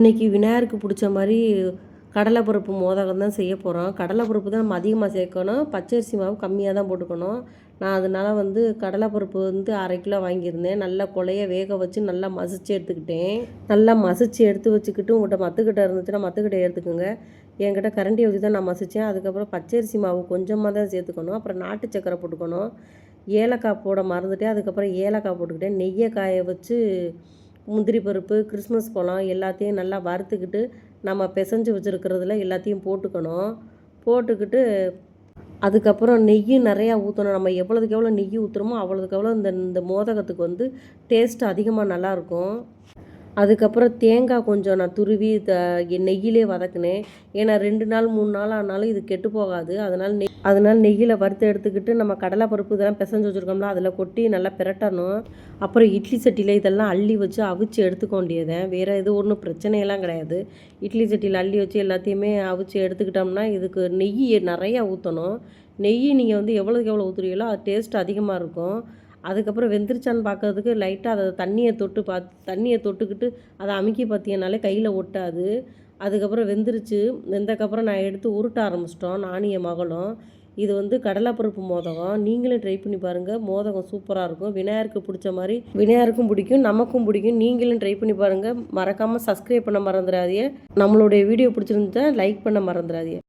இன்றைக்கி விநாயகருக்கு பிடிச்ச மாதிரி கடலைப்பருப்பு மோதகம் தான் செய்ய போகிறோம். கடலைப்பருப்பு தான் நம்ம அதிகமாக சேர்க்கணும். பச்சரிசி மாவு கம்மியாக தான் போட்டுக்கணும். நான் அதனால் கடலைப்பருப்பு 1/2 கிலோ வாங்கியிருந்தேன். நல்லா கொலைய வேக வச்சு நல்லா மசிச்சு எடுத்துக்கிட்டேன். நல்லா மசிச்சு எடுத்து வச்சுக்கிட்டு உங்கள்கிட்ட மத்துக்கிட்ட இருந்துச்சுன்னா மத்துக்கிட்ட எடுத்துக்கோங்க. என்கிட்ட கரண்டியை வச்சு தான் நான் மசித்தேன். அதுக்கப்புறம் பச்சரிசி மாவு கொஞ்சமாக தான் சேர்த்துக்கணும். அப்புறம் நாட்டு சக்கரை போட்டுக்கணும். ஏலக்காய் போட மறந்துட்டேன். அதுக்கப்புறம் ஏலக்காய் போட்டுக்கிட்டேன். நெய்யை காய வச்சு முந்திரி பருப்பு, கிறிஸ்மஸ் பழம் எல்லாத்தையும் நல்லா வறுத்துக்கிட்டு நம்ம பிசைஞ்சு வச்சுருக்கிறதுல எல்லாத்தையும் போட்டுக்கணும். போட்டுக்கிட்டு அதுக்கப்புறம் நெய் நிறையா ஊற்றணும். நம்ம எவ்வளோதுக்கு எவ்வளோ நெய் ஊற்றுறோமோ அவ்வளோதுக்கு எவ்வளோ இந்த இந்த மோதகத்துக்கு டேஸ்ட் அதிகமாக நல்லாயிருக்கும். அதுக்கப்புறம் தேங்காய் கொஞ்சம் நான் துருவி நெய்யிலே வதக்கினேன். ஏன்னா 2 நாள் 3 நாள் ஆனாலும் இது கெட்டு போகாது. அதனால் நெய்யில் வறுத்து எடுத்துக்கிட்டு நம்ம கடலைப்பருப்பு இதெல்லாம் பிசைஞ்சு வச்சுருக்கோம்ல அதில் கொட்டி நல்லா பிரட்டணும். அப்புறம் இட்லி சட்டியில் இதெல்லாம் அள்ளி வச்சு அவிச்சு எடுத்துக்க வேண்டியதேன். வேறு எதுவும் ஒன்றும் பிரச்சனையெல்லாம் கிடையாது. இட்லி சட்டியில் அள்ளி வச்சு எல்லாத்தையுமே அவிச்சு எடுத்துக்கிட்டோம்னா இதுக்கு நெய் நிறையா ஊற்றணும். நெய் நீங்கள் எவ்வளோக்கு எவ்வளோ ஊற்றுறீங்களோ அது டேஸ்ட் அதிகமாக இருக்கும். அதுக்கப்புறம் வெந்துருச்சான்னு பார்க்கறதுக்கு லைட்டாக அதை தண்ணியை தொட்டுக்கிட்டு அதை அமுக்கி பார்த்தீங்கனாலே கையில் ஒட்டாது. அதுக்கப்புறம் வெந்ததுக்கப்புறம் நான் எடுத்து உருட்ட ஆரம்பிச்சிட்டோம் நானும் என் மகளும். இது கடலைப்பருப்பு மோதகம். நீங்களும் ட்ரை பண்ணி பாருங்கள். மோதகம் சூப்பராக இருக்கும். விநாயகருக்கு பிடிச்ச மாதிரி விநாயகருக்கும் பிடிக்கும், நமக்கும் பிடிக்கும். நீங்களும் ட்ரை பண்ணி பாருங்கள். மறக்காமல் சப்ஸ்கிரைப் பண்ண மறந்துடாதீங்க. நம்மளுடைய வீடியோ பிடிச்சிருந்தா லைக் பண்ண மறந்துடாதீங்க.